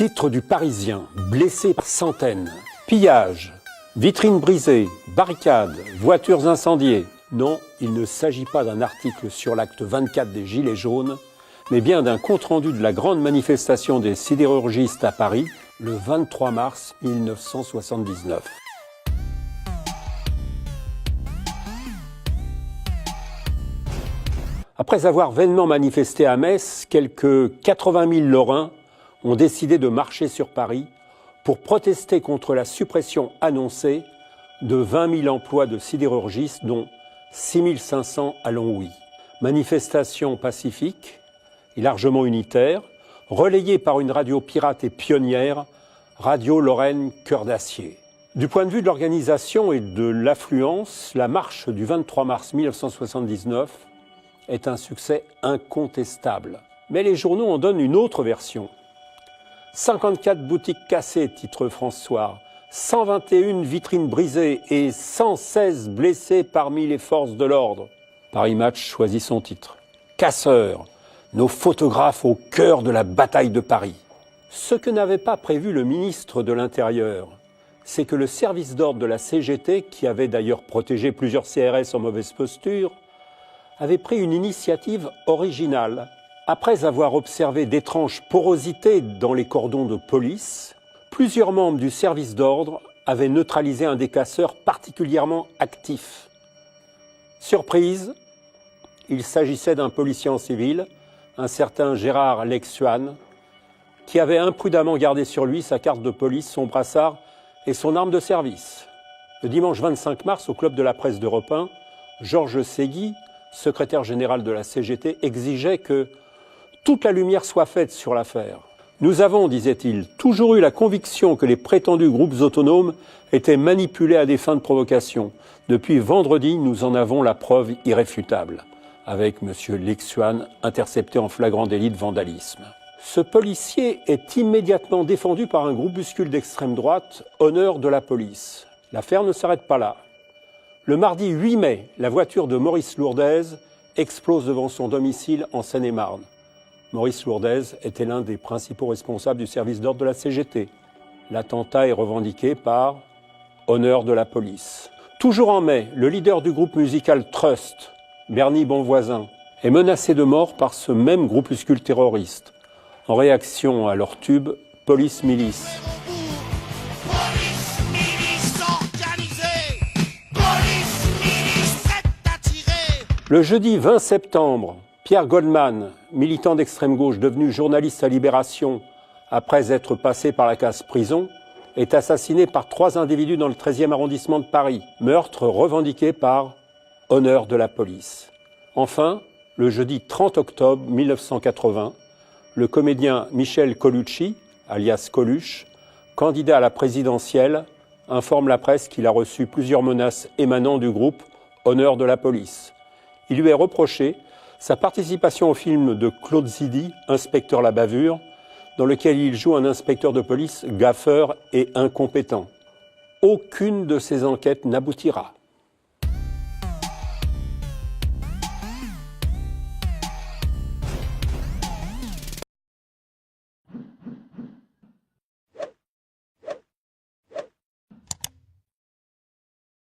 Titre du Parisien, blessés par centaines, pillage, vitrines brisées, barricades, voitures incendiées. Non, il ne s'agit pas d'un article sur l'acte 24 des Gilets jaunes, mais bien d'un compte-rendu de la grande manifestation des sidérurgistes à Paris, le 23 mars 1979. Après avoir vainement manifesté à Metz, quelques 80 000 Lorrains ont décidé de marcher sur Paris pour protester contre la suppression annoncée de 20 000 emplois de sidérurgistes, dont 6 500 à Longwy. Manifestation pacifique et largement unitaire, relayée par une radio pirate et pionnière, Radio Lorraine Cœur d'Acier. Du point de vue de l'organisation et de l'affluence, la marche du 23 mars 1979 est un succès incontestable. Mais les journaux en donnent une autre version. 54 boutiques cassées, titre François, 121 vitrines brisées et 116 blessés parmi les forces de l'ordre. Paris Match choisit son titre. Casseurs, nos photographes au cœur de la bataille de Paris. Ce que n'avait pas prévu le ministre de l'Intérieur, c'est que le service d'ordre de la CGT, qui avait d'ailleurs protégé plusieurs CRS en mauvaise posture, avait pris une initiative originale. Après avoir observé d'étranges porosités dans les cordons de police, plusieurs membres du service d'ordre avaient neutralisé un des casseurs particulièrement actif. Surprise, il s'agissait d'un policier en civil, un certain Gérard Lexuan, qui avait imprudemment gardé sur lui sa carte de police, son brassard et son arme de service. Le dimanche 25 mars, au Club de la Presse d'Europe 1, Georges Ségui, secrétaire général de la CGT, exigeait que toute la lumière soit faite sur l'affaire. Nous avons, disait-il, toujours eu la conviction que les prétendus groupes autonomes étaient manipulés à des fins de provocation. Depuis vendredi, nous en avons la preuve irréfutable, avec M. Lexuan intercepté en flagrant délit de vandalisme. Ce policier est immédiatement défendu par un groupuscule d'extrême droite, Honneur de la police. L'affaire ne s'arrête pas là. Le mardi 8 mai, la voiture de Maurice Lourdez explose devant son domicile en Seine-et-Marne. Maurice Lourdez était l'un des principaux responsables du service d'ordre de la CGT. L'attentat est revendiqué par Honneur de la police. Toujours en mai, le leader du groupe musical Trust, Bernie Bonvoisin, est menacé de mort par ce même groupuscule terroriste. En réaction à leur tube, Police Milice. Le jeudi 20 septembre, Pierre Goldman, militant d'extrême gauche devenu journaliste à Libération après être passé par la case prison, est assassiné par 3 individus dans le 13e arrondissement de Paris. Meurtre revendiqué par Honneur de la police. Enfin, le jeudi 30 octobre 1980, le comédien Michel Colucci, alias Coluche, candidat à la présidentielle, informe la presse qu'il a reçu plusieurs menaces émanant du groupe Honneur de la police. Il lui est reproché sa participation au film de Claude Zidi, Inspecteur la bavure, dans lequel il joue un inspecteur de police gaffeur et incompétent. Aucune de ces enquêtes n'aboutira.